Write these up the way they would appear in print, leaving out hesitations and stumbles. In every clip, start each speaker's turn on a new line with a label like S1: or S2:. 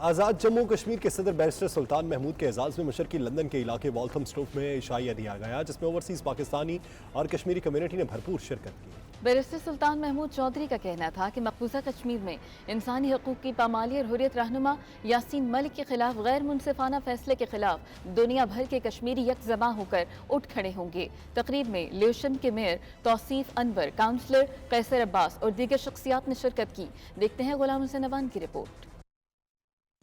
S1: آزاد جموں کشمیر کے صدر بیرسٹر سلطان محمود کے اعزاز میں مشرقی لندن کے علاقے والتھم اسٹوک میں عشائیہ دیا گیا، جس میں اوورسیز پاکستانی اور کشمیری کمیونٹی نے بھرپور شرکت کی۔
S2: بیرسٹر سلطان محمود چودھری کا کہنا تھا کہ مقبوضہ کشمیر میں انسانی حقوق کی پامالی اور حریت رہنما یاسین ملک کے خلاف غیر منصفانہ فیصلے کے خلاف دنیا بھر کے کشمیری یک زباں ہو کر اٹھ کھڑے ہوں گے۔ تقریب میں لیوشن کے میئر توصیف انور، کاؤنسلر قیصر عباس اور دیگر شخصیات نے شرکت کی۔ دیکھتے ہیں غلام حسین نوان کی رپورٹ۔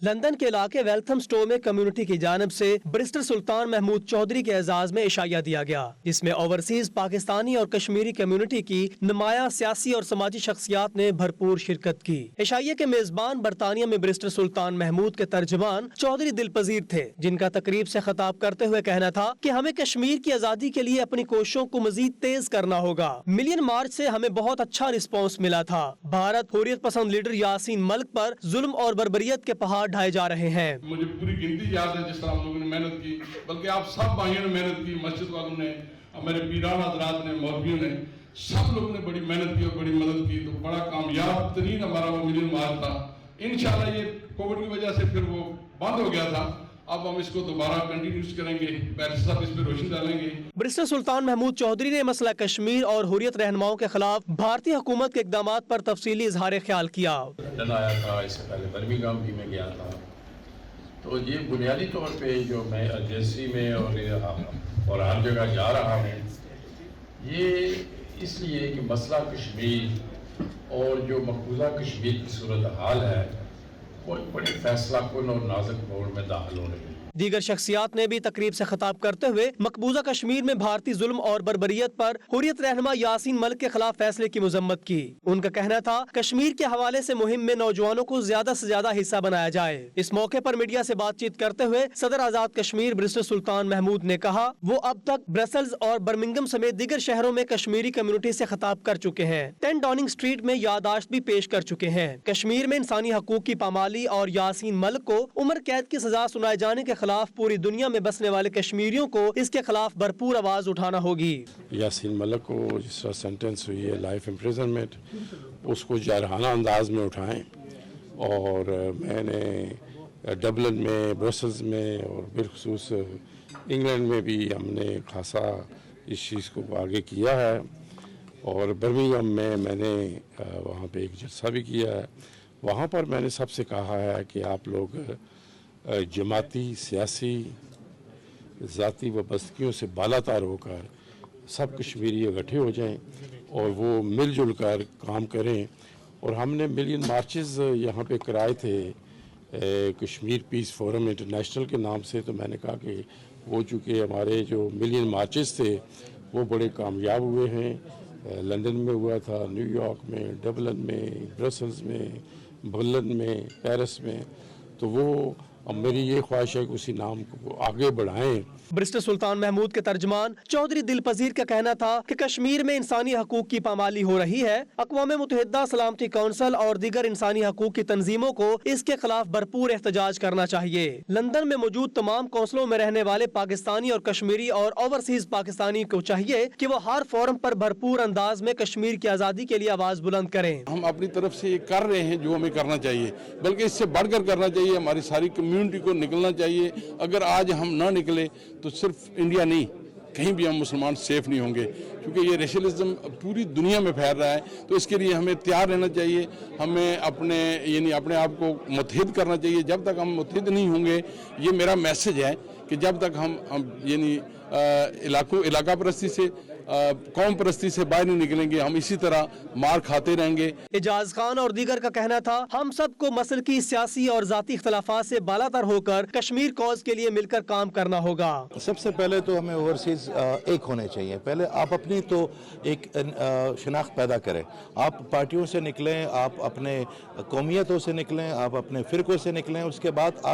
S3: لندن کے علاقے ویلتھم اسٹو میں کمیونٹی کی جانب سے بیرسٹر سلطان محمود چودھری کے اعزاز میں عشائیہ دیا گیا، جس میں اوورسیز پاکستانی اور کشمیری کمیونٹی کی نمایاں سیاسی اور سماجی شخصیات نے بھرپور شرکت کی۔ عشائیہ کے میزبان برطانیہ میں بیرسٹر سلطان محمود کے ترجمان چودھری دل پذیر تھے، جن کا تقریب سے خطاب کرتے ہوئے کہنا تھا کہ ہمیں کشمیر کی آزادی کے لیے اپنی کوششوں کو مزید تیز کرنا ہوگا۔ ملین مارچ سے ہمیں بہت اچھا رسپانس ملا تھا۔ بھارت حریت پسند لیڈر یاسین ملک پر ظلم اور بربریت کے پہاڑ ڈھائے جا رہے ہیں۔
S4: مجھے پوری گنتی یاد ہے جس طرح ہم لوگوں نے محنت کی، بلکہ آپ سب بھائیوں نے محنت کی، مسجد والوں نے، ہمارے پیران حضرات نے، مولویوں نے، سب لوگوں نے بڑی محنت کی اور بڑی مدد کی۔ تو بڑا کامیاب ترین ہمارا وہ ملین مارچ تھا۔ انشاءاللہ یہ کووڈ کی وجہ سے پھر وہ بند ہو گیا تھا، اب ہم اس کو دوبارہ کنٹینیوز کریں گے، بیرسٹر صاحب اس پہ روشنی ڈالیں گے۔
S3: بیرسٹر سلطان محمود چودھری نے مسئلہ کشمیر اور حریت رہنماؤں کے خلاف بھارتی حکومت کے اقدامات پر تفصیلی اظہار خیال کیا۔
S5: لندن آیا تھا، اس سے پہلے برمنگھم بھی میں گیا تھا، تو یہ بنیادی طور پہ جو میں ایجنسی میں اور ہر جگہ جا رہا ہوں، یہ اس لیے کہ مسئلہ کشمیر اور جو مقبوضہ کشمیر کی صورتحال ہے کوئی بڑی فیصلہ کن اور نازک موڑ میں داخل ہو رہی ہے۔
S3: دیگر شخصیات نے بھی تقریب سے خطاب کرتے ہوئے مقبوضہ کشمیر میں بھارتی ظلم اور بربریت پر حریت رہنما یاسین ملک کے خلاف فیصلے کی مذمت کی۔ ان کا کہنا تھا کشمیر کے حوالے سے مہم میں نوجوانوں کو زیادہ سے زیادہ حصہ بنایا جائے۔ اس موقع پر میڈیا سے بات چیت کرتے ہوئے صدر آزاد کشمیر بیرسٹر سلطان محمود نے کہا وہ اب تک برسلز اور برمنگھم سمیت دیگر شہروں میں کشمیری کمیونٹی سے خطاب کر چکے ہیں، 10 ڈاؤننگ اسٹریٹ میں یادداشت بھی پیش کر چکے ہیں۔ کشمیر میں انسانی حقوق کی پامالی اور یاسین ملک کو عمر قید کی سزا سنائے جانے کے خلاف پوری دنیا میں بسنے والے کشمیریوں کو اس کے خلاف بھرپور آواز اٹھانا ہوگی۔
S5: یاسین ملک کو جس طرح سینٹنس ہوئی ہے لائف امپریزنمنٹ، اس کو جارحانہ انداز میں اٹھائیں، اور میں نے ڈبلن میں، برسلز میں اور بالخصوص انگلینڈ میں بھی ہم نے خاصا اس چیز کو آگے کیا ہے، اور برمنگھم میں نے وہاں پہ ایک جلسہ بھی کیا ہے۔ وہاں پر میں نے سب سے کہا ہے کہ آپ لوگ جماعتی، سیاسی، ذاتی وابستگیوں سے بالاتر ہو کر سب کشمیری اکٹھے ہو جائیں اور وہ مل جل کر کام کریں۔ اور ہم نے ملین مارچز یہاں پہ کرائے تھے کشمیر پیس فورم انٹرنیشنل کے نام سے، تو میں نے کہا کہ وہ چونکہ ہمارے جو ملین مارچز تھے وہ بڑے کامیاب ہوئے ہیں، لندن میں ہوا تھا، نیو یارک میں، ڈبلن میں، برسلز میں، برلن میں، پیرس میں، تو وہ میری یہ خواہش ہے کہ اسی نام کو آگے بڑھائیں۔
S3: بیرسٹر سلطان محمود کے ترجمان چودھری دل پذیر کا کہنا تھا کہ کشمیر میں انسانی حقوق کی پامالی ہو رہی ہے، اقوام متحدہ، سلامتی کونسل اور دیگر انسانی حقوق کی تنظیموں کو اس کے خلاف بھرپور احتجاج کرنا چاہیے۔ لندن میں موجود تمام کونسلوں میں رہنے والے پاکستانی اور کشمیری اور اوورسیز پاکستانی کو چاہیے کہ وہ ہر فورم پر بھرپور انداز میں کشمیر کی آزادی کے لیے آواز بلند کریں۔
S4: ہم اپنی طرف سے یہ کر رہے ہیں جو ہمیں کرنا چاہیے، بلکہ اس سے بڑھ کر کرنا چاہیے، ہماری ساری کمیونٹی کو نکلنا چاہیے۔ اگر آج ہم نہ نکلے تو صرف انڈیا نہیں، کہیں بھی ہم مسلمان سیف نہیں ہوں گے، کیونکہ یہ ریشلزم پوری دنیا میں پھیل رہا ہے۔ تو اس کے لیے ہمیں تیار رہنا چاہیے، ہمیں اپنے آپ کو متحد کرنا چاہیے۔ جب تک ہم متحد نہیں ہوں گے، یہ میرا میسج ہے کہ جب تک ہم علاقہ پرستی سے، قوم پرستی سے باہر نہیں نکلیں گے، ہم اسی طرح مار کھاتے رہیں گے۔
S3: اعجاز خان اور دیگر کا کہنا تھا ہم سب کو مسلکی، سیاسی اور ذاتی اختلافات سے بالاتر ہو کر کشمیر کوز کے لیے مل کر کام کرنا ہوگا۔
S6: سب سے پہلے تو ہمیں اوورسیز ایک ہونے چاہیے۔ پہلے آپ اپنی تو ایک شناخت پیدا کریں، آپ پارٹیوں سے نکلیں، آپ اپنے قومیتوں سے نکلیں، آپ اپنے فرقوں سے نکلیں، اس کے بعد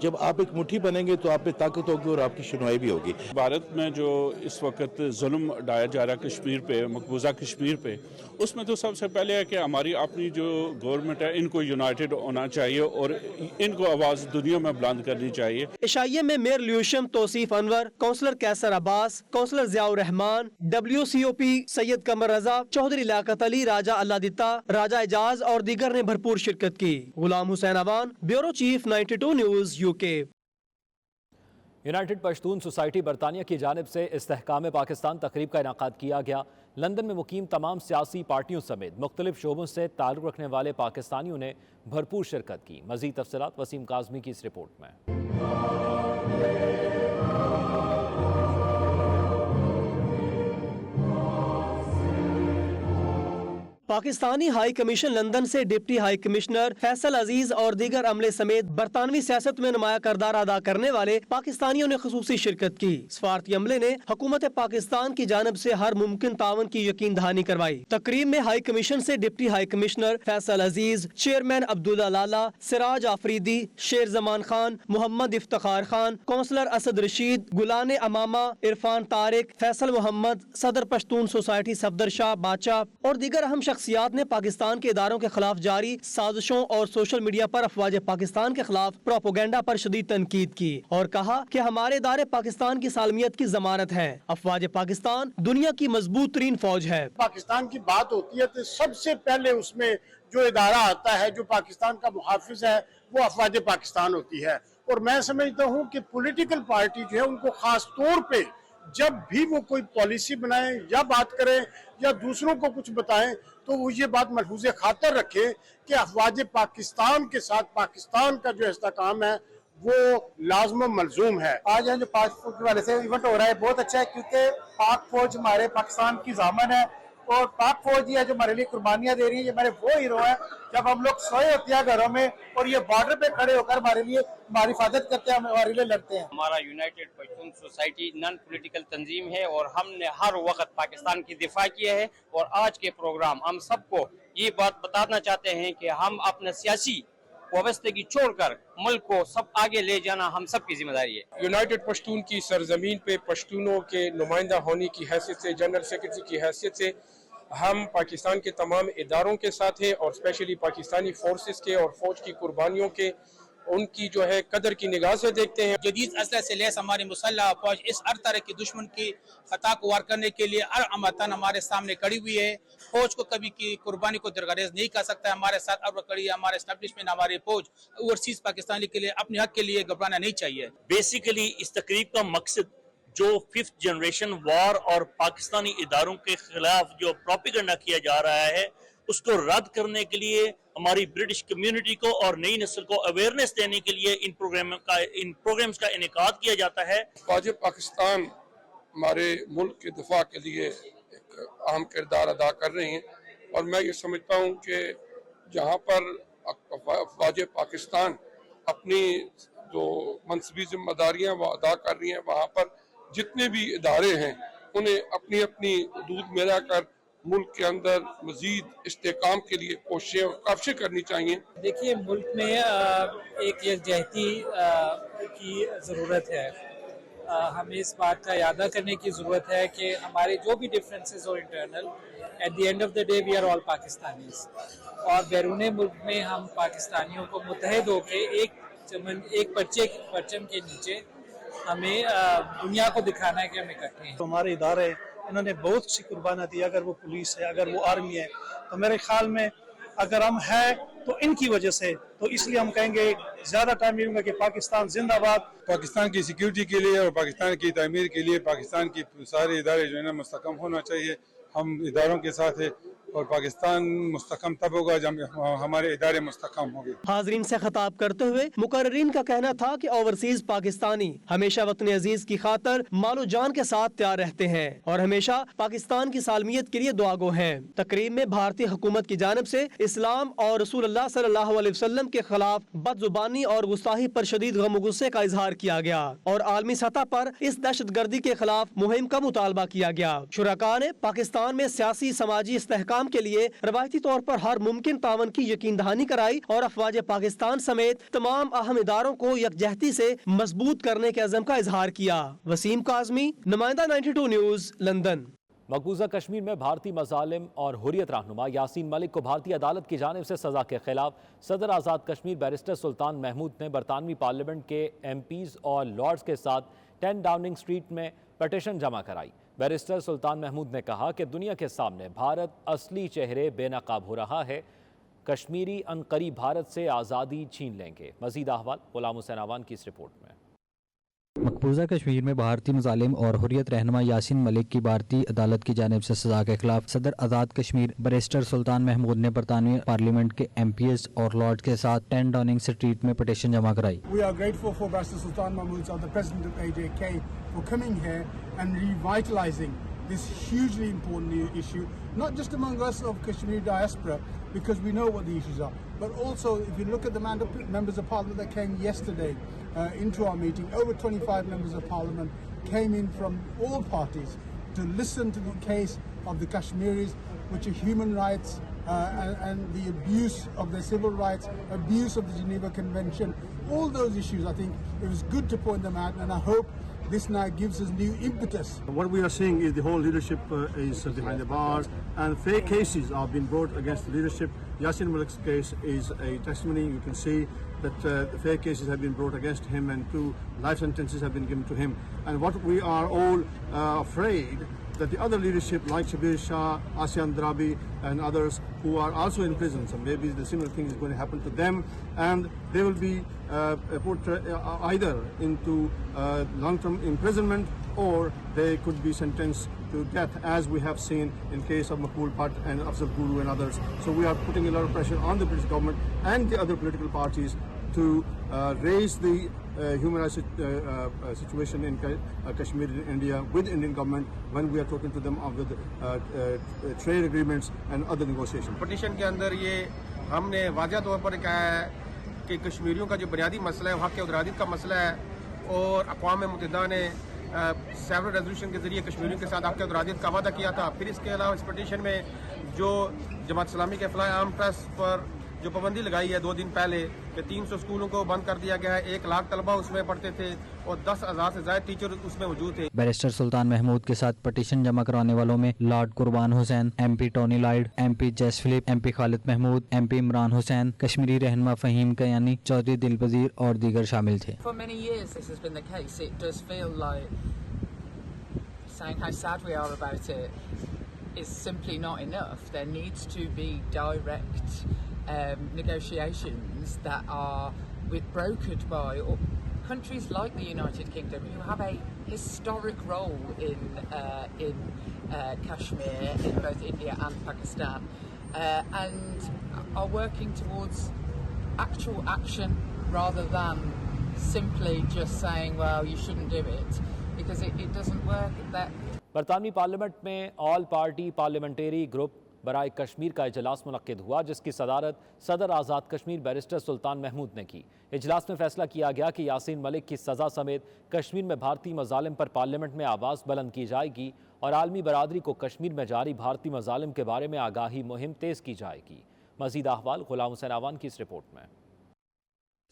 S6: جب آپ ایک مٹھی بنیں گے تو آپ پہ طاقت ہوگی اور آپ کی شنوائی بھی ہوگی۔
S7: بھارت میں جو اس وقت ظلم डाया जा रहा है कश्मीर पे, मकबूजा कश्मीर पे, उसमें तो सबसे पहले है कि हमारी अपनी जो गवर्नमेंट है इनको यूनाइटेड होना चाहिए और इनको आवाज़ दुनिया में बुलंद करनी चाहिए।
S3: इशाइये में mayor Lewisham Tauseef Anwar, councillor Qaiser Abbas, councillor Ziaur Rehman, WCOP Syed Qamar Raza, Chaudhry Liaquat Ali, Raja Allahditta, Raja Ejaz और दीगर ने भरपूर शिरकत की। Ghulam Hussain Awan, bureau chief 92 news UK।
S8: United Pashtun society बरतानिया की जानिब से इस्तेहकाम पाकिस्तान तकरीब का इनाकाद किया गया। लंदन में मुकीम तमाम सियासी पार्टियों समेत मुख्तलिफ शोबों से ताल्लुक़ रखने वाले पाकिस्तानियों ने भरपूर शिरकत की। मज़ीद तफसीलात वसीम काज़मी की इस रिपोर्ट में।
S3: पाकिस्तानी हाई कमीशन लंदन से डिप्टी हाई कमिश्नर फैसल अजीज और दीगर अमले समेत बरतानवी सियासत में नुमाया किरदार अदा करने वाले पाकिस्तानियों ने खुसूसी शिरकत की। सफारती अमले ने हुकूमत पाकिस्तान की जानब से हर मुमकिन तावन की यकीन दहानी करवाई। तकरीब में हाई कमीशन से डिप्टी हाई कमिश्नर फैसल अजीज, चेयरमैन अब्दुल्ला लाला, सिराज आफरीदी, शेर जमान खान, मोहम्मद इफ्तिखार खान, काउंसलर असद रशीद, गुलाने अमामा, इरफान तारिक, फैसल मोहम्मद, सदर पश्तून सोसाइटी सफदर शाह बाचा और दीगर अहम शख्सियात ने पाकिस्तान के इदारों के खिलाफ जारी साजिशों और सोशल मीडिया पर अफवाज पाकिस्तान के खिलाफ प्रोपोगेंडा पर शदीद तनकीद की और कहा कि हमारे इदारे पाकिस्तान की सालमियत की जमानत है। अफवाज पाकिस्तान दुनिया की मजबूत तरीन फौज है।
S9: पाकिस्तान की बात होती है तो सबसे पहले उसमें जो इदारा आता है, जो पाकिस्तान का मुहाफिज है, वो अफवाज पाकिस्तान होती है। और मैं समझता हूँ कि पॉलिटिकल पार्टी जो है उनको खास तौर पे जब भी वो कोई पॉलिसी बनाएं या बात करें या दूसरों को कुछ बताएं तो वो ये बात मलहूज़े खातर रखें कि अफवाज पाकिस्तान के साथ पाकिस्तान का जो इस्तेहकाम है वो लाज़िम मलज़ूम है।
S10: आज यहाँ जो पाक फौज के वाले से इवेंट हो रहा है बहुत अच्छा है, क्योंकि पाक फौज हमारे पाकिस्तान की ज़ामन है और पाक फौज ही है जो हमारे लिए कुर्बानियाँ दे रही है। ये हमारे वो हीरो है जब हम लोग सोए होते हैं घरों में और ये बॉर्डर पे खड़े होकर हमारे लिए हमारी हिफाजत करते हैं, हमारे लिए लड़ते हैं।
S11: हमारा united Pashtun society non political तंजीम है और हमने हर वक्त पाकिस्तान की दिफा किया है और आज के प्रोग्राम हम सबको ये बात बताना चाहते हैं कि हम अपने सियासी वाबस्तगी छोड़कर मुल्क को सब आगे ले जाना हम सब की जिम्मेदारी है।
S12: यूनाइटेड पश्तून की सरजमीन पे पश्तूनों के नुमाइंदा होने की हैसियत से, जनरल सेक्रेटरी की हैसियत से हम पाकिस्तान के तमाम इदारों के साथ हैं और स्पेशली पाकिस्तानी फोर्सेस के और फौज की कुर्बानियों के उनकी जो है कदर की निगाह से देखते हैं।
S13: जदीद असलह से लैस हमारी मुसल्लह फौज इस हर तरह की दुश्मन की खता को वार करने के लिए हर अमतन हमारे सामने खड़ी हुई है। फौज को कभी की कुर्बानी को दरगुज़र नहीं कर सकता है। हमारे साथ अब खड़ी है हमारे एस्टेब्लिशमेंट, हमारी फौज ओवरसीज पाकिस्तानी के लिए अपने हक के लिए घबराना नहीं चाहिए।
S14: बेसिकली इस तकरीब का मकसद जो 5th जनरेशन वार और पाकिस्तानी इदारों के खिलाफ जो प्रोपेगेंडा किया जा रहा है उसको रद्द करने के लिए हमारी ब्रिटिश कम्युनिटी को और नई नस्ल को अवेयरनेस देने के लिए इन प्रोग्राम्स का इनेकाद किया जाता है।
S12: फौज पाकिस्तान हमारे मुल्क के दिफा के लिए एक अहम किरदार अदा कर रही हैं और मैं ये समझता हूँ कि जहाँ पर फौज पाकिस्तान अपनी जो मनसबी जिम्मेदारियाँ वो अदा कर रही हैं, वहाँ पर जितने भी इदारे हैं उन्हें अपनी अपनी हदूद में रहकर मुल्क के अंदर मजीद इस्तेहकाम के लिए कोशिशें और काविशें करनी चाहिए।
S15: देखिए, मुल्क में एक यकजहती की ज़रूरत है। हमें इस बात का यादा करने की ज़रूरत है कि हमारे जो भी डिफरेंसेस हो internal, at the end of the day we are all Pakistanis और बैरून मुल्क में हम पाकिस्तानियों को मुत्तहद होकर एक परचम के नीचे हमें दुनिया को दिखाना है कि हम इकट्ठे हैं।
S16: तो हमारे इदारे इन्होंने बहुत सी कुर्बानियाँ दी, अगर वो पुलिस है, अगर वो आर्मी है, तो मेरे ख्याल में अगर हम हैं तो इनकी वजह से, तो इसलिए हम कहेंगे ज़्यादा टाइम नहीं लूँगा कि पाकिस्तान जिंदाबाद।
S17: पाकिस्तान की सिक्योरिटी के लिए और पाकिस्तान की तामीर के लिए पाकिस्तान की सारे इदारे जो है ना मुस्तकम होना चाहिए। हम इदारों के साथ है और पाकिस्तान मुस्तकम तब होगा जब हमारे इदारे मुस्तकम होंगे।
S3: हाजरीन से खिताब करते हुए मुकर्रीन का कहना था कि ओवरसीज पाकिस्तानी हमेशा वतन अजीज की खातर मालो जान के साथ तैयार रहते हैं और हमेशा पाकिस्तान की सालमियत के लिए दुआगो हैं। तकरीब में भारतीय हुकूमत की जानिब से इस्लाम और रसूलुल्लाह सल्लल्लाहु अलैहि वसल्लम के खिलाफ बदजुबानी और गुस्ताखी पर शदीद गम और गुस्से का इजहार किया गया और आलमी सतह पर इस दहशत गर्दी के खिलाफ मुहिम का मुतालबा किया गया। शुरका ने पाकिस्तान में सियासी समाजी इस्तेहकाम के लिए रवायती तौर पर हर मुमकिन तावन की यकीन दहानी कराई और अफवाज पाकिस्तान समेत तमाम अहम इदारों को यकजहती से मजबूत करने के अज़म का इजहार किया। वसीम काज़मी, नुमाइंदा 92 न्यूज़, लंदन।
S8: मकबूजा कश्मीर में भारतीय मजालिम और हुर्रियत रहनुमा यासीन मलिक को भारतीय अदालत की जानिब से सज़ा के खिलाफ सदर आज़ाद कश्मीर बैरिस्टर सुल्तान महमूद ने बरतानवी पार्लियामेंट के MPs और लॉर्ड्स के साथ 10 डाउनिंग स्ट्रीट में पटिशन जमा कराई। बैरिस्टर सुल्तान महमूद ने कहा कि दुनिया के सामने भारत असली चेहरे बेनकाब हो रहा है, कश्मीरी अनकरीब भारत से आज़ादी छीन लेंगे। मज़ीद अहवाल गुलाम हुसैन आवान की इस रिपोर्ट में।
S18: मकबूजा कश्मीर में भारतीय मुजालिम और हुर्रियत रहनुमा यासीन मलिक की भारतीय अदालत की जानिब से सजा के खिलाफ सदर आज़ाद कश्मीर बैरिस्टर सुल्तान महमूद ने बरतानवी पार्लियामेंट के MPs और लॉर्ड के साथ 10 डाउनिंग स्ट्रीट में पटिशन जमा कराई।
S19: We are grateful for Barrister Sultan Mahmood, the President of AJK, for coming here and revitalising this hugely important issue, not just among us of Kashmir diaspora, because we know what the issues are, but also if you look at the members of parliament that came yesterday into our meeting, over 25 members of parliament came in from all parties to listen to the case of the Kashmiris, which are human rights and the abuse of their civil rights, abuse of the Geneva Convention, all those issues. I think it was good to point them out, and I hope this now gives us new impetus.
S20: What we are seeing is the whole leadership is behind the bars, and fair cases are being brought against the leadership. Yasin Malik's case is a testimony. You can see that fair cases have been brought against him and 2 life sentences have been given to him. And what we are all afraid that the other leadership like Shabir Shah, Asian Drabi and others who are also in prison, so maybe the similar thing is going to happen to them, and they will be put either into long-term imprisonment or they could be sentenced to death, as we have seen in case of Makbul Bhatt and Afzal Guru and others. So we are putting a lot of pressure on the British government and the other political parties to raise the human rights situation in Kashmir in India with Indian government when we are talking to them of the trade agreements and other negotiations.
S21: Petition के अंदर ये हमने वाज़ह तौर पर कहा है कि कश्मीरियों का जो बुनियादी मसला है हक़ औरादियत का मसला है, और अक़वाम मुत्तहिदा ने सेवरल रेजोल्यूशन के ज़रिए कश्मीरियों के साथ हक़ औरादियत का वादा किया था। फिर इसके अलावा इस पिटीशन में जो जमात इस्लामी के फ़लाह आर्म ट्रस्ट पर जो पाबंदी लगाई है 2 दिन पहले कि 300 स्कूलों को बंद कर दिया गया है, 1 लाख तलबा उसमें पढ़ते थे और 10,000 से ज़्यादा टीचर उसमें मौजूद थे।
S18: बैरिस्टर सुल्तान महमूद के साथ पटिशन जमा कराने वालों में lord Qurban Hussain, MP Tony Lloyd, MP Jess Philip, MP Khalid Mahmood, MP Imran Hussain, Kashmiri रहनुमा फ़हीम कयानी, चौधरी दिलपजीर और दीगर शामिल थे।
S22: For many years this has been the case. It does feel like saying how sad we are about it is simply not enough. There needs to be direct negotiations that are brokered by countries like the United Kingdom, who have a historic role in Kashmir, in both India and Pakistan, and are working towards actual action rather than simply just saying, well, you shouldn't do it, because it doesn't work. That
S8: बरतानवी parliament में all party parliamentary group बराए कश्मीर का इजलास मुनक्किद हुआ, जिसकी सदारत सदर आज़ाद कश्मीर बैरिस्टर सुल्तान महमूद ने की। इजलास में फैसला किया गया कि यासीन मलिक की सज़ा समेत कश्मीर में भारतीय मजालिम पर पार्लियामेंट में आवाज़ बुलंद की जाएगी और आलमी बरादरी को कश्मीर में जारी भारतीय मजालिम के बारे में आगाही मुहिम तेज़ की जाएगी। मज़ीद अहवाल गुलाम हुसैन आवान की इस रिपोर्ट में।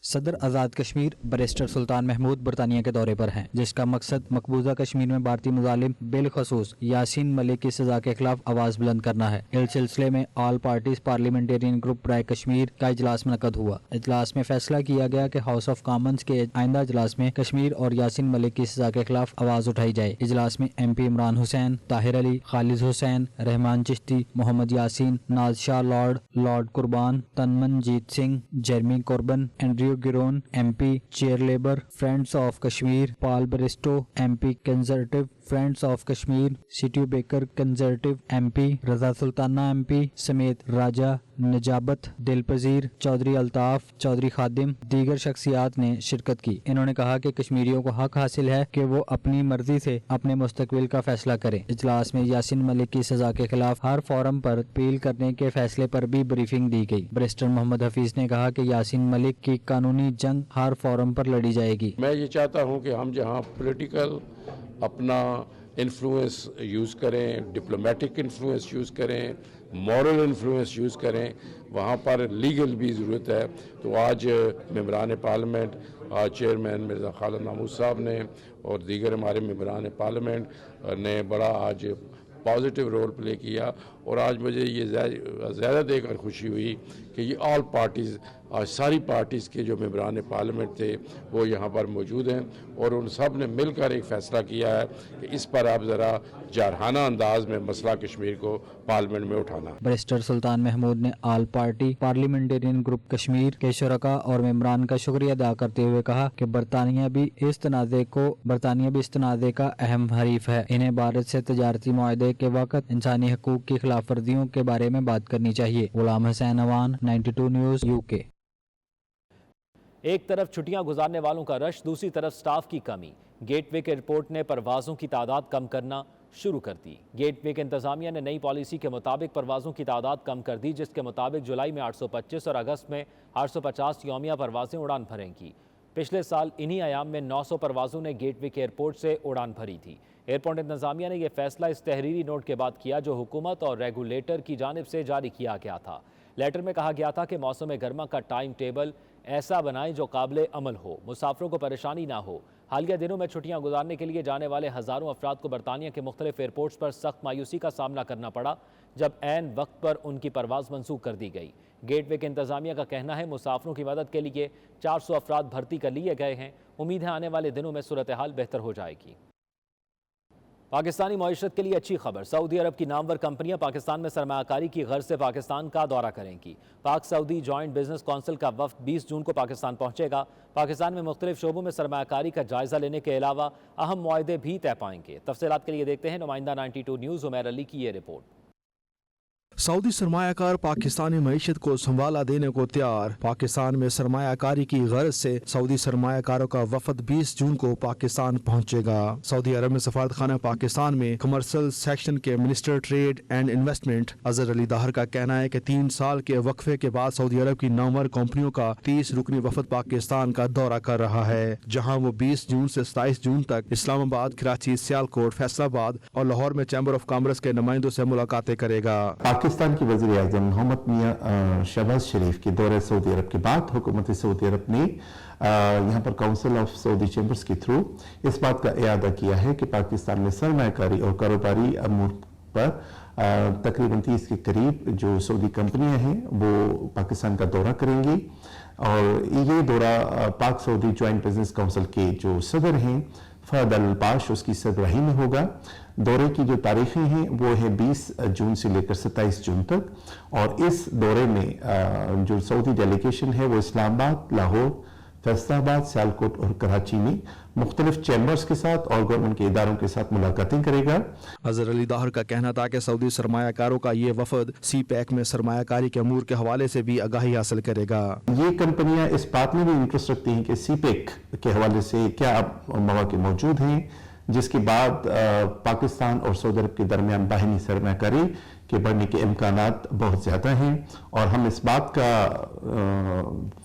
S18: सदर आज़ाद कश्मीर बैरिस्टर सुल्तान महमूद बरतानिया के दौरे पर हैं, जिसका मकसद मकबूजा कश्मीर में भारतीय मुजालिम बिलखसूस यासीन मलिक की सजा के खिलाफ आवाज़ बुलंद करना है। इस सिलसिले में ऑल पार्टीज पार्लियामेंटेरियन ग्रुप बराए कश्मीर का इजलास मुनक्किद हुआ। इजलास में फैसला किया गया कि हाउस ऑफ कॉमन्स के आइंदा इजलास में कश्मीर और यासीन मलिक की सजा के खिलाफ आवाज़ उठाई जाए। इजलास में MP इमरान हुसैन, ताहिर अली, खालिद हुसैन, रहमान चिश्ती, मोहम्मद यासीन, नाज Shah lord, lord Qurban, Tanmanjeet Singh, Jeremy Corbyn, Andrew Gwynne, MP chair Labour, friends of Kashmir, Paul Bristow, MP Conservative, friends of Kashmir, Steve Baker Conservative MP, Raza Sultana MP समेत राजा, नजाबत, दिलपजीर, चौधरी अल्ताफ, चौधरी खादिम, दीगर शख्सियात ने शिरकत की। इन्होंने कहा कि कश्मीरियों को हक हासिल है कि वो अपनी मर्जी से अपने मुस्तकबिल का फैसला करें। इजलास में यासीन मलिक की सजा के खिलाफ हर फोरम पर अपील करने के फैसले पर भी ब्रीफिंग दी गई। बैरिस्टर मोहम्मद हफीज ने कहा कि यासीन मलिक की कानूनी जंग हर फोरम पर लड़ी जाएगी।
S5: मैं ये चाहता हूँ कि हम जहाँ पॉलिटिकल अपना इन्फ्लुएंस यूज़ करें, डिप्लोमेटिक इन्फ्लुएंस यूज़ करें, मॉरल इन्फ्लुएंस यूज़ करें, वहाँ पर लीगल भी ज़रूरत है। तो आज मेंबरान पार्लियामेंट, आज चेयरमैन मिर्ज़ा खालिद महमूद साहब ने और दीगर हमारे मेंबरान पार्लियामेंट ने बड़ा आज पॉजिटिव रोल प्ले किया और आज मुझे ये ज़्यादा देखकर खुशी हुई कि ये ऑल पार्टीज़, आज सारी पार्टीज़ के जो मेंबरान पार्लियामेंट थे वो यहाँ पर मौजूद हैं और उन सब ने मिलकर एक फ़ैसला किया है कि इस पर आप ज़रा जारहाना अंदाज में मसला कश्मीर को पार्लियामेंट में उठाना।
S18: बैरिस्टर सुल्तान महमूद ने all party parliamentarian group Kashmir के शुरका और मेंबरान का शुक्रिया अदा करते हुए कहा कि बरतानिया भी इस तनाज़े का अहम हरीफ है। इन्हें भारत से तजारती मुआहदे के वक्त इंसानी हकूक की खिलाफ वर्जियों के बारे में बात करनी चाहिए। गुलाम हुसैन अवान, 92 न्यूज़, यूके।
S8: एक तरफ छुट्टियां गुजारने वालों का रश, दूसरी तरफ स्टाफ की कमी। गेटवे के एयरपोर्ट ने परवाज़ों की तादाद कम करना शुरू कर दी। गेटवे के इंतजामिया ने नई पॉलिसी के मुताबिक परवाज़ों की तादाद कम कर दी, जिसके मुताबिक जुलाई में 825 और अगस्त में 850 यौमिया परवाज़ें उड़ान भरेंगी। पिछले साल इन्हीं अयाम में 900 परवाज़ों ने गेटवे के एयरपोर्ट से उड़ान भरी थी। एयरपोर्ट इंतजामिया ने यह फैसला इस तहरीरी नोट के बाद किया जो हुकूमत और रेगुलेटर की जानिब से जारी किया गया था। लेटर में कहा गया था कि मौसम गर्मा का टाइम टेबल ऐसा बनाएं जो काबिल अमल हो, मुसाफिरों को परेशानी ना हो। हालिया दिनों में छुट्टियां गुजारने के लिए जाने वाले हज़ारों अफराद को बरतानिया के मुख्तलिफ एयरपोर्ट्स पर सख्त मायूसी का सामना करना पड़ा जब ऐन वक्त पर उनकी परवाज़ मनसूख कर दी गई। गेटवे के इंतजामिया का कहना है मुसाफिरों की मदद के लिए 400 अफराद भर्ती कर लिए गए हैं। उम्मीद है आने वाले दिनों में सूरत हाल बेहतर हो जाएगी। पाकिस्तानी मईशत के लिए अच्छी खबर, सऊदी अरब की नामवर कंपनियां पाकिस्तान में सरमायाकारी की गर्ज से पाकिस्तान का दौरा करेंगी। पाक सऊदी जॉइंट बिजनेस काउंसिल का वफ्द 20 जून को पाकिस्तान पहुंचेगा। पाकिस्तान में मुख्तलिफ शोबों में सरमायाकारी का जायजा लेने के अलावा अहम मुआहदे भी तय पाएंगे। तफसीलात के लिए देखते हैं नुमाइंदा 92 न्यूज़ उमैर अली की ये रिपोर्ट।
S1: सऊदी सरमायाकार पाकिस्तानी मईशत को संभाला देने को तैयार। पाकिस्तान में सरमायाकारी की गर्ज से सऊदी सरमायाकारों का वफद 20 जून को पाकिस्तान पहुंचेगा। सऊदी अरब में सफारत खाना पाकिस्तान में कमर्शियल सेक्शन के minister trade and investment Azhar Ali दाहर का कहना है कि 3 साल के वक्फे के बाद सऊदी अरब की नामवर कंपनियों का 30 रुकनी वफद पाकिस्तान का दौरा कर रहा है, जहाँ वो 20 जून से 27 जून तक इस्लामाबाद, कराची, सियालकोट, फैसलाबाद और लाहौर में चैम्बर ऑफ कॉमर्स के नुमाइंदों से मुलाकातें करेगा।
S2: पाकिस्तान की वज़ीर आज़म मोहम्मद मियां शहबाज शरीफ के दौरे सऊदी अरब के बाद हुकूमत सऊदी अरब ने यहाँ पर काउंसिल ऑफ सऊदी चैम्बर्स के थ्रू इस बात का इरादा किया है कि पाकिस्तान में सरमायाकारी और कारोबारी अमूर पर तकरीबन 30 के करीब जो सऊदी कंपनियां हैं वो पाकिस्तान का दौरा करेंगी और ये दौरा पाक सऊदी जॉइंट बिजनेस काउंसिल के जो सदर हैं फहद अल पाश उसकी सरबराही में होगा। दौरे की जो तारीखें हैं वो है 20 जून से लेकर 27 जून तक और इस दौरे में जो सऊदी डेलीगेशन है वो इस्लामाबाद, लाहौर, फैसलाबाद, सियालकोट और कराची में मुख्तलिफ चैम्बर्स के साथ और गवर्नमेंट के इदारों के साथ मुलाकातें करेगा।
S1: अजहर अली दाहर का कहना था कि सऊदी सरमायाकारों का ये वफद सी पैक में सरमायाकारी के अमूर के हवाले से भी आगाही हासिल करेगा।
S2: ये कंपनियां इस बात में भी इंटरेस्ट रखती हैं कि सी पैक के हवाले से क्या मौके मौजूद हैं, जिसके बाद पाकिस्तान और सऊदी अरब के दरमियान बाहिनी सरमायाकारी के बढ़ने के इम्कानात बहुत ज़्यादा हैं और हम इस बात का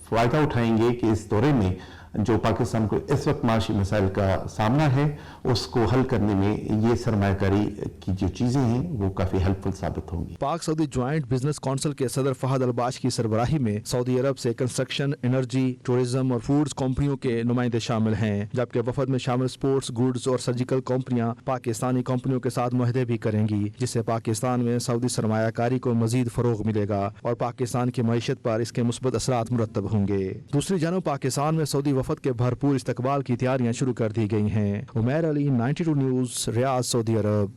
S2: फ़ायदा उठाएंगे कि इस दौरे में जो पाकिस्तान को इस वक्त माशी मसाइल का सामना है उसको हल करने में ये सरमायाकारी की जो चीज़ें हैं वो काफ़ी हेल्पफुल साबित होंगी।
S1: पाक सऊदी ज्वाइंट बिजनेस काउंसिल के सदर फहद अलबाश की सरबराही में सऊदी अरब से कंस्ट्रक्शन, एनर्जी, टूरिज्म और फूड्स कंपनियों के नुमाइंदे शामिल हैं, जबकि वफद में शामिल स्पोर्ट्स, गुड्स और सर्जिकल कंपनियां पाकिस्तानी कंपनियों के साथ मुआहदे भी करेंगी, जिससे पाकिस्तान में सऊदी सरमायाकारी को मजीद फरोग मिलेगा और पाकिस्तान की मईशत पर इसके मुस्बत असरात मुरतब होंगे। दूसरी जानब पाकिस्तान में सऊदी वफद के भरपूर इस्तकबाल की तैयारियां शुरू कर दी गई हैं। उमैर अली, 92 न्यूज़, रियाद, सऊदी अरब।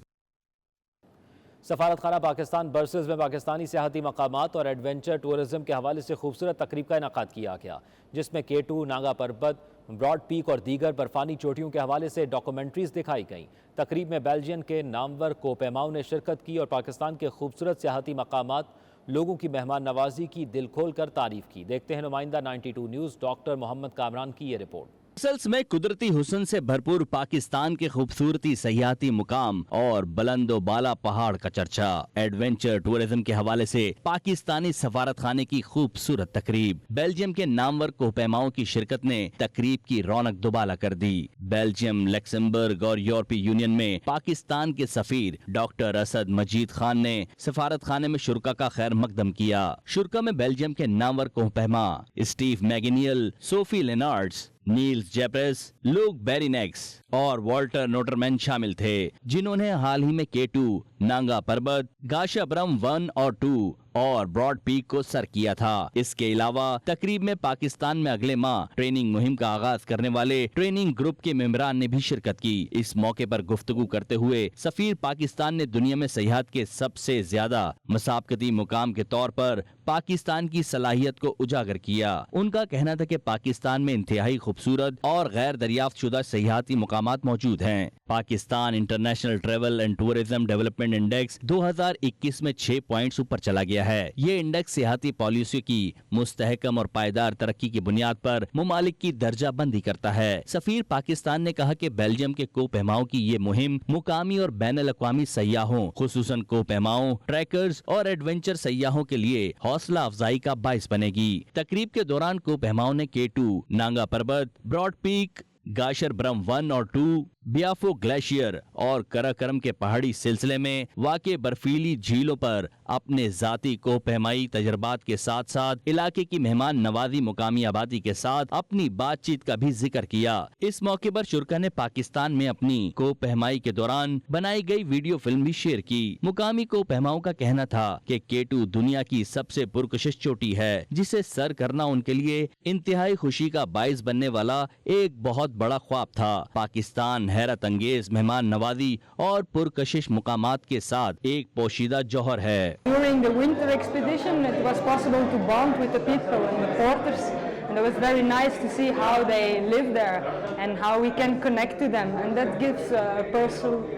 S8: सफारत खाना पाकिस्तान बर्सेस में पाकिस्तानी सियाहती मकामात और एडवेंचर टूरिज्म के हवाले से खूबसूरत तकरीब का इनेकाद किया गया, जिसमें K2, नागा पर्वत, ब्रॉड पीक और दीगर बर्फानी चोटियों के हवाले से डॉक्यूमेंट्रीज दिखाई गईं। तकरीब में बेल्जियम के नामवर कोपेमाओं ने शिरकत की और पाकिस्तान के खूबसूरत सियाहती मकामात, लोगों की मेहमान नवाजी की दिल खोल कर तारीफ की। देखते हैं नुमाइंदा 92 न्यूज़ डॉक्टर मोहम्मद कामरान की ये रिपोर्ट।
S23: ब्रसेल्स में कुदरती हुस्न से भरपूर पाकिस्तान के खूबसूरती सयाहती मुकाम और बुलंदो बाला पहाड़ का चर्चा। एडवेंचर टूरिज्म के हवाले से पाकिस्तानी सफारत खाने की खूबसूरत तकरीब। बेल्जियम के नामवर कोहपैमाओं की शिरकत ने तकरीब की रौनक दुबाला कर दी। बेल्जियम, लक्समबर्ग और यूरोपीय यूनियन में पाकिस्तान के सफीर डॉक्टर असद मजीद खान ने सफारत खाने में शुरका का खैर मकदम किया। शुरका में बेल्जियम के नामवर कोहपैमा स्टीव मैगिनियल, सोफी लेनार्ड्स, नील्स जेप्रेस, लूक बेरिनेक्स और वॉल्टर नोटरमैन शामिल थे, जिन्होंने हाल ही में K2, नांगा पर्वत, गाशाब्रम 1 और 2 और ब्रॉड पीक को सर किया था। इसके अलावा तकरीब में पाकिस्तान में अगले माह ट्रेनिंग मुहिम का आगाज करने वाले ट्रेनिंग ग्रुप के मेंबरान ने भी शिरकत की। इस मौके पर गुफ्तगू करते हुए सफीर पाकिस्तान ने दुनिया में सियाहत के सबसे ज्यादा मुसाबकती मुकाम के तौर पर पाकिस्तान की सलाहियत को उजागर किया। उनका कहना था कि पाकिस्तान में इंतहाई खूबसूरत और गैर दरियाफ्त शुदा सियाहती मुकामात मौजूद हैं। Pakistan international travel and tourism development index 2021 में 6 पॉइंट्स ऊपर चला गया है। ये इंडेक्स सियाहती पॉलिसी की मुस्तहकम और पायदार तरक्की की बुनियाद पर मुमालिक की दर्जा बंदी करता है। सफीर पाकिस्तान ने कहा कि बेल्जियम के कोपहमाओं की ये मुहिम मुकामी और बैनुल अक़वामी सयाहों, खुसूसन कोपहमाओं, ट्रैकर्स और एडवेंचर सयाहों के लिए हौसला अफजाई का बाइस बनेगी। तकरीब के दौरान कोपहमाओं ने K2, नांगा पर्वत, ब्रॉड पीक, गाशरब्रम 1 और 2, बियाफो ग्लेशियर और कराकरम के पहाड़ी सिलसिले में वाक़े बर्फीली झीलों पर अपने जाती कोपहमाई तजर्बात के साथ साथ इलाके की मेहमान नवाजी मुकामी आबादी के साथ अपनी बातचीत का भी जिक्र किया। इस मौके पर शुरका ने पाकिस्तान में अपनी कोपहमाई के दौरान बनाई गई वीडियो फिल्म भी शेयर की। मुकामी कोपहमाओं का कहना था कि K2 दुनिया की सबसे पुरकशिश चोटी है, जिसे सर करना उनके लिए इंतहाई खुशी का बाइस बनने वाला एक बहुत बड़ा ख्वाब था। पाकिस्तान हैरत अंगेज मेहमान नवाजी और पुरकशिश मुकामात के साथ एक पोशीदा जौहर है।
S4: During the winter expedition, it was possible to bond with the people and the porters, and it was very nice to see how they live there and how we can connect to them, and that gives a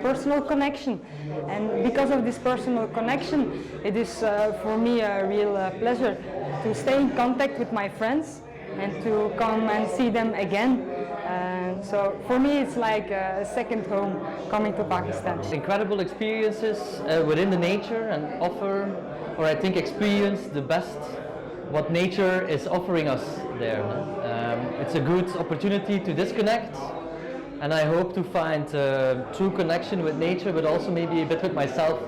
S4: personal connection. And because of this personal connection, it is for me a real pleasure to stay in contact with my friends and to come and see them again. So for me it's like a second home coming to Pakistan.
S6: Incredible experiences within the nature and offer, or I think experience the best what nature is offering us there. It's a good opportunity to disconnect, and I hope to find true connection with nature, but also maybe a bit with myself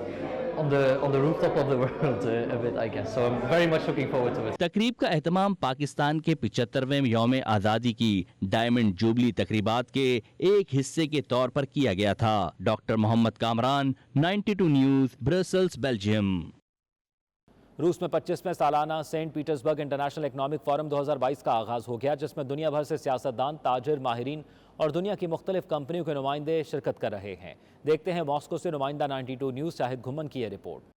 S6: on the rooftop of the world a bit, I guess. So I'm very much looking forward to it.
S23: तकरीब का एहतमाम पाकिस्तान के 75वें यौम आज़ादी की diamond jubilee तकरीबात के एक हिस्से के तौर पर किया गया था। Doctor Mohammad Kamran, 92 news, Brussels, Belgium.
S8: रूस में 25वें सालाना Saint Petersburg international economic forum 2022 का आगाज हो गया, जिसमें दुनिया भर से सियासतदान, ताजिर, माहिरीन और दुनिया की मुख्तलिफ कंपनियों के नुमाइंदे शिरकत कर रहे हैं। देखते हैं मॉस्को से नुमाइंदा 92 न्यूज़ शाहिद घुमन की ये report.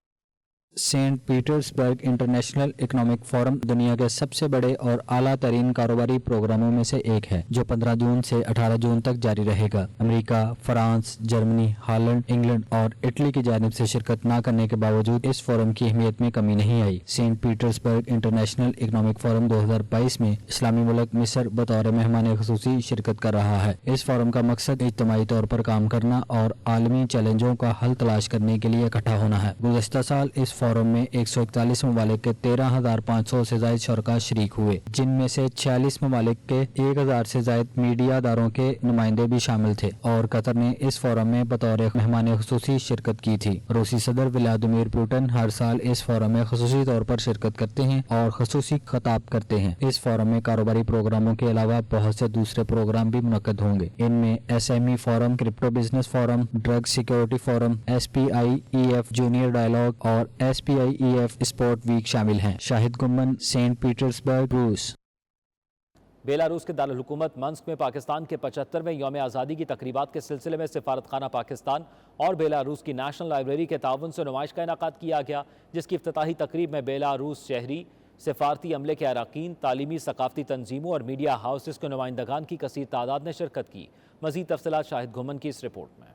S18: Saint Petersburg international economic forum दुनिया के सबसे बड़े और आला तरीन कारोबारी प्रोग्रामों में से एक है, जो 15 जून से 18 जून तक जारी रहेगा। America, France, Germany, Holland, England और इटली की जानिब से शिरकत न करने के बावजूद इस फोरम की अहमियत में कमी नहीं आई। Saint Petersburg international economic forum 2022 में इस्लामी मुल्क मिस्र बतौर मेहमान खुसूसी शिरकत कर रहा है। इस फोरम का मकसद इज्तिमाई तौर पर काम करना और आलमी चैलेंजों का हल तलाश करने के लिए इकट्ठा होना है। गुज़श्ता साल इस फोरम में 141 ममालिक के 13,500 से ज्यादा शरका शरीक हुए, जिनमें से 46 ममालिक के 1,000 से ज्यादा मीडिया दारों के नुमाइंदे भी शामिल थे और कतर ने इस फोरम में बतौर मेहमान खुसूसी शिरकत की थी। रूसी सदर व्लादिमीर पुतिन हर साल इस फोरम में खुसूसी तौर पर शिरकत करते हैं और खुसूसी खिताब करते हैं। इस फोरम में कारोबारी प्रोग्रामों के अलावा बहुत से दूसरे प्रोग्राम भी मुनक्कद होंगे। इनमें SME forum, crypto business forum, drug security forum, SPIEF junior dialogue और SPIEF स्पोर्ट वीक शामिल हैं। शाहिद गुम्मन, सेंट पीटर्सबर्ग, रूस।
S8: बेलारूस के दारुल हुकूमत मिन्स्क में पाकिस्तान के 75वें यौम आज़ादी की तकरीबात के सिलसिले में सिफारत खाना पाकिस्तान और बेलारूस की नेशनल लाइब्रेरी के ताउन से नुमाइश का इनेकाद किया गया, जिसकी इफ्तिताही तकरीब में बेलारूस शहरी, सिफारती अमले के अरकान, तालीमी सकाफती तंजीमों और मीडिया हाउसेस के नुमाइंदगान की कसीर तादाद ने शिरकत की। मज़ीद तफसीलात शाहिद घुमन की इस रिपोर्ट में।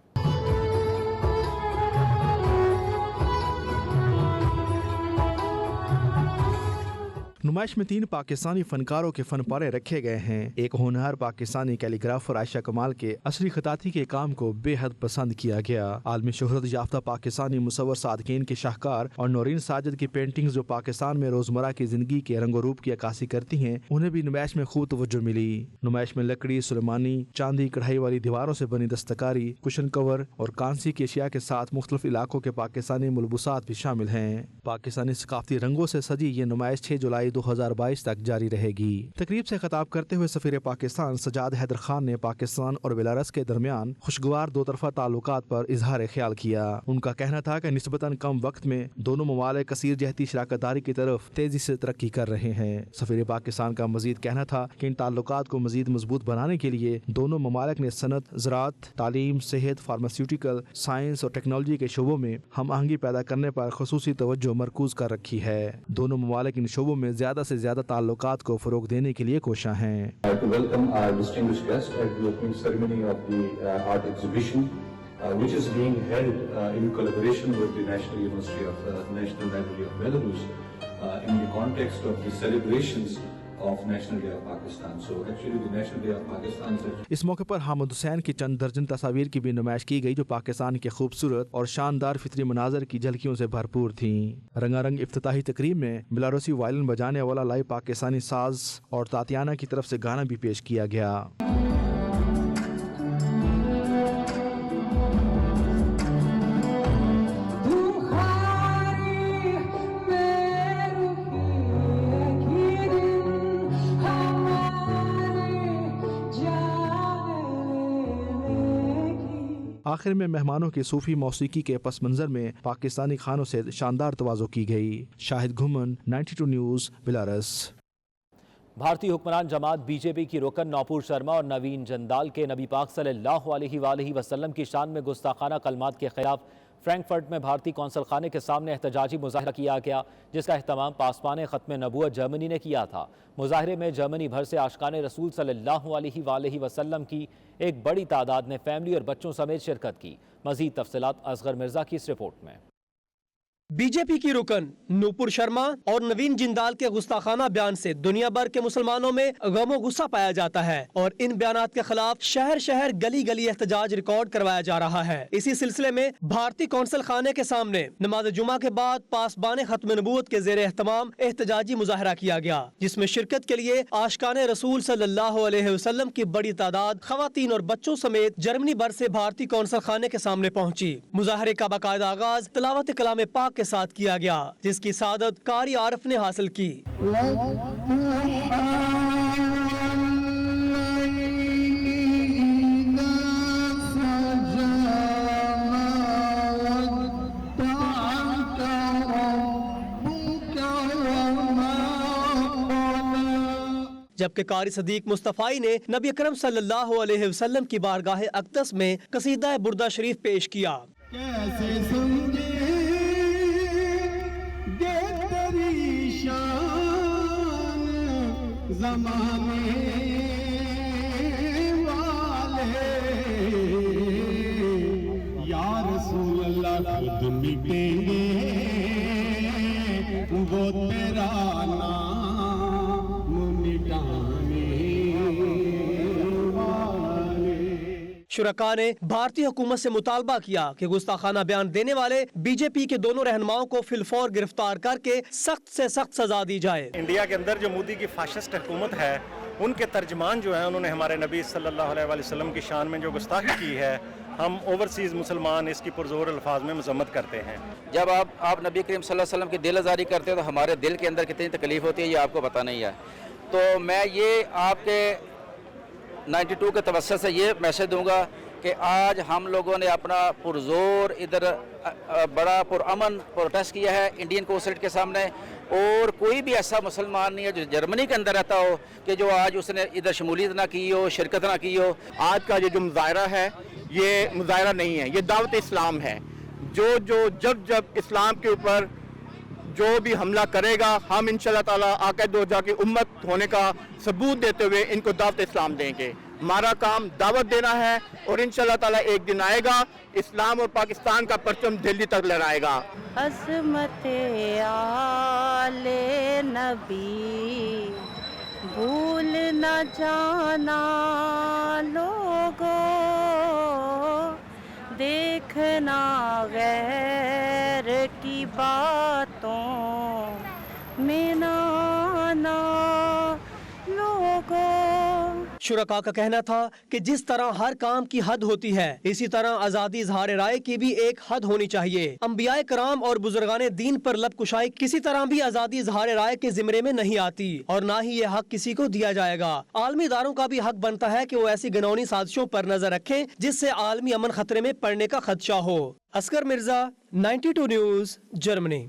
S1: नुमाइश में 3 पाकिस्तानी फनकारों के फन पारे रखे गए हैं। एक होनहार पाकिस्तानी कैलीग्राफर आयशा कमाल के असली खताती के काम को बेहद पसंद किया गया। आलमी शोहरत याफ्ता पाकिस्तानी मुसव्वर सादकीन के शाहकार और नौरीन साजिद की पेंटिंग्स जो पाकिस्तान में रोजमर्रा की जिंदगी के रंगो रूप की अक्कासी करती हैं, उन्हें भी नुमाइश में खूब तवज्जो मिली। नुमाइश में लकड़ी, सुलेमानी, चांदी, कढ़ाई वाली दीवारों से बनी दस्तकारी, कुशन कवर और कांसी की अशिया के साथ मुख्तलिफ इलाकों के पाकिस्तानी मुलबुसात भी शामिल हैं। पाकिस्तानी सकाफती रंगों से सजी ये नुमाइश 6 जुलाई 2022 तक जारी रहेगी। तकरीब से खिताब करते हुए सफीर पाकिस्तान सजाद हैदर खान ने पाकिस्तान और बेलारूस के दरमियान खुशगवार दो तरफा ताल्लुकात पर इजहार ख्याल किया। उनका कहना था कि निस्बतन कम वक्त में दोनों ममालिक कसीर जहती शराकतदारी की तरफ तेजी से तरक्की कर रहे हैं। सफीर पाकिस्तान का मजीद कहना था कि इन ताल्लुकात को मजीद मजबूत बनाने के लिए दोनों ममालिक ने सनत, ज़राअत, तालीम, सेहत, फार्मास्यूटिकल, साइंस और टेक्नोलॉजी के शोबों में हम आहंगी पैदा करने पर खुसूसी तवज्जो मरकूज कर रखी है। दोनों ममालिक इन शोबों में ज्यादा से ज्यादा ताल्लुकात को फरोग देने के लिए कोशा हैं।
S7: Which is being held in collaboration with the National University of National Library of Belarus in the context of the celebrations of National Day of Pakistan. So actually the National Day of Pakistan is...
S1: इस मौके पर हामिद हुसैन की चंद दर्जन तस्वीर की भी नुमाइश की गई जो पाकिस्तान के खूबसूरत और शानदार फितरी मनाजर की झलकियों से भरपूर थीं। रंगारंग इफ्तिताही तकरीब में बेलारूसी वायलिन बजाने वाला लाइव पाकिस्तानी साज और तातियाना की तरफ से गाना भी पेश किया गया। आखिर में मेहमानों की सूफी मौसीकी के पस मंजर में पाकिस्तानी खानों से शानदार तवाज़ो की गई। शाहिद घुमन, 92 न्यूज़, बेलारूस।
S8: भारतीय हुक्मरान जमात बीजेपी की रुकन नौपुर शर्मा और नवीन जंदाल के नबी पाक सल्लल्लाहु अलैहि वसल्लम की शान में गुस्ताखाना कलमात के खिलाफ फ्रैंकफर्ट में भारतीय कौंसल खाने के सामने एहतजाजी मुजाहरा किया गया, जिसका एहतमाम पासबान खत्म नबूवत जर्मनी ने किया था। मुजाहरे में जर्मनी भर से आशिकाने रसूल सल्लल्लाहु अलैहि वसल्लम की एक बड़ी तादाद ने फैमिली और बच्चों समेत शिरकत की। मजीद तफसीलात असगर मिर्जा की इस रिपोर्ट में।
S3: बीजेपी की रुकन नूपुर शर्मा और नवीन जिंदाल के गुस्ताखाना बयान से दुनिया भर के मुसलमानों में गमो गुस्सा पाया जाता है और इन बयानात के खिलाफ शहर शहर गली गली एहतजाज रिकॉर्ड करवाया जा रहा है। इसी सिलसिले में भारतीय कौंसल खाने के सामने नमाज जुमा के बाद पासबान खत्म नबूवत के जेर एहतमाम एहतजाजी मुजाहरा किया गया, जिसमें शिरकत के लिए आशिकाने रसूल सल्लल्लाहु अलैहि वसल्लम की बड़ी तादाद खवातीन और बच्चों समेत जर्मनी भर से भारतीय कौंसल खाने के सामने पहुंची। मुजाहरे का बाकायदा आगाज तिलावत कलाम पाक के साथ किया गया, जिसकी सादत कारी आरिफ ने हासिल की। जबकि कारी सदीक मुस्तफ़ाई ने नबी अकरम सल्लल्लाहु अलैहि वसल्लम की बारगाह अक़दस में कसीदा बुर्दा शरीफ पेश किया।
S9: ज़माने वाले या रसूल अल्लाह खुद मिटेंगे वो तेरा नाम मिटाने वाले।
S3: शुरका ने भारतीय हुकूमत से मुतालबा किया कि गुस्ताखाना बयान देने वाले बीजेपी के दोनों रहनुमाओं को फिलफौर गिरफ्तार करके सख्त से सख्त सजा दी जाए।
S10: इंडिया के अंदर जो मोदी की फाशिस्ट हुकूमत है, उनके तर्जमान जो है उन्होंने हमारे नबी सल्लल्लाहु अलैहि वसल्लम की शान में जो गुस्ताखी की है, हम ओवरसीज़ मुसलमान इसकी पुरजोर अल्फाज में मजम्मत करते हैं।
S24: जब आप नबी करीम सल्लल्लाहु अलैहि वसल्लम की दिल आज़ारी करते हो तो हमारे दिल के अंदर कितनी तकलीफ़ होती है ये आपको पता नहीं है। तो मैं ये आपके 92 के तवस्सुत से ये मैसेज दूंगा कि आज हम लोगों ने अपना पुरजोर इधर बड़ा पुरअमन प्रोटेस्ट किया है इंडियन कौंसलेट के सामने, और कोई भी ऐसा मुसलमान नहीं है जो जर्मनी के अंदर रहता हो कि जो आज उसने इधर शमूलियत ना की हो, शिरकत ना की हो।
S25: आज का ये जो मुजाहरा है ये मुजाहरा नहीं है, ये दावत इस्लाम है। जब इस्लाम के ऊपर जो भी हमला करेगा, हम इंशाल्लाह ताला आका दो जा की उम्मत होने का सबूत देते हुए इनको दावत इस्लाम देंगे। हमारा काम दावत देना है और इंशाल्लाह ताला एक दिन आएगा इस्लाम और पाकिस्तान का परचम दिल्ली तक लहराएगा।
S26: अज़मते आले नबी भूल न जाना लोगों, देखना गैर की बातों में ना लोगों।
S3: शुरका का कहना था कि जिस तरह हर काम की हद होती है, इसी तरह आज़ादी इज़हार राय की भी एक हद होनी चाहिए। अंबियाए कराम और बुजुर्गाने दीन पर लबकुशाई किसी तरह भी आज़ादी इज़हार राय के ज़िम्मे में नहीं आती और ना ही ये हक किसी को दिया जाएगा। आलमी इदारों का भी हक बनता है कि वो ऐसी घिनौनी साजिशों पर नजर रखें जिससे आलमी अमन खतरे में पड़ने का खदशा हो। Asghar Mirza, 92 news, Germany.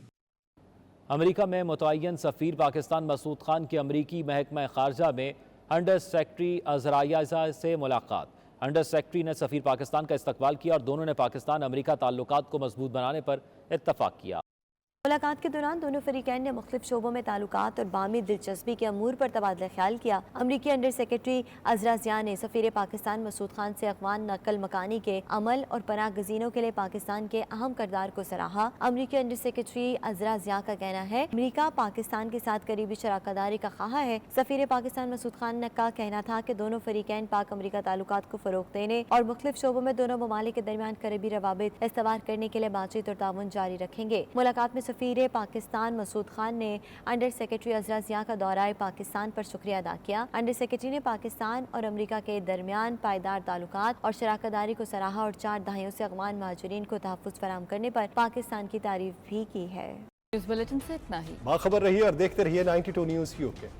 S8: America में मुतय्यन सफ़ीर पाकिस्तान मसूद खान की अमरीकी महकमा ख़ारजा में अंडर सेक्रेटरी अज़रायाज़ा से मुलाकात। अंडर सेक्रेटरी ने सफ़ीर पाकिस्तान का इस्तकबाल किया और दोनों ने पाकिस्तान अमेरिका ताल्लुकात को मजबूत बनाने पर इत्तफाक किया।
S11: मुलाकात के दौरान दोनों फरीकैन ने मुख्तलिफ शोबों में ताल्लुकात और बामी दिलचस्पी के अमूर पर तबादला ख्याल किया। अमरीकी अंडर सेक्रेटरी अज़रा ज़िया ने सफ़ीर पाकिस्तान मसूद खान से अफ़गान नकल मकानी के अमल और पनाह गज़ीनों के लिए पाकिस्तान के अहम किरदार को सराहा। अमरीकी अंडर सेक्रेटरी अज़रा ज़िया का कहना है अमरीका पाकिस्तान के साथ करीबी शराकतदारी का ख्वाह है। सफ़ीर पाकिस्तान मसूद खान का कहना था कि दोनों फरीकैन पाक अमरीका ताल्लुकात को फ़रोग़ देने और मुख्तलिफ शोबों में दोनों ममालिक के दरमियान करीबी रवाबित इस्तवार करने के लिए बातचीत और ताउन जारी रखेंगे। मुलाकात में सफ़ीर पाकिस्तान मसूद खान ने अंडर सेक्रेटरी अज़रा ज़िया का दौराए पाकिस्तान पर शुक्रिया अदा किया। अंडर सेक्रेटरी ने पाकिस्तान और अमरीका के दरमियान पायदार ताल्लुकात और शराकतदारी को सराहा और 4 दहाइयों से अफ़गान महाजरीन को तहफ़्फ़ुज़ फराहम करने पर पाकिस्तान की तारीफ भी की है।
S12: न्यूज़ बुलेटिन से इतना ही।
S13: बाखबर रहिए और देखते रहिए 92 न्यूज़ UK।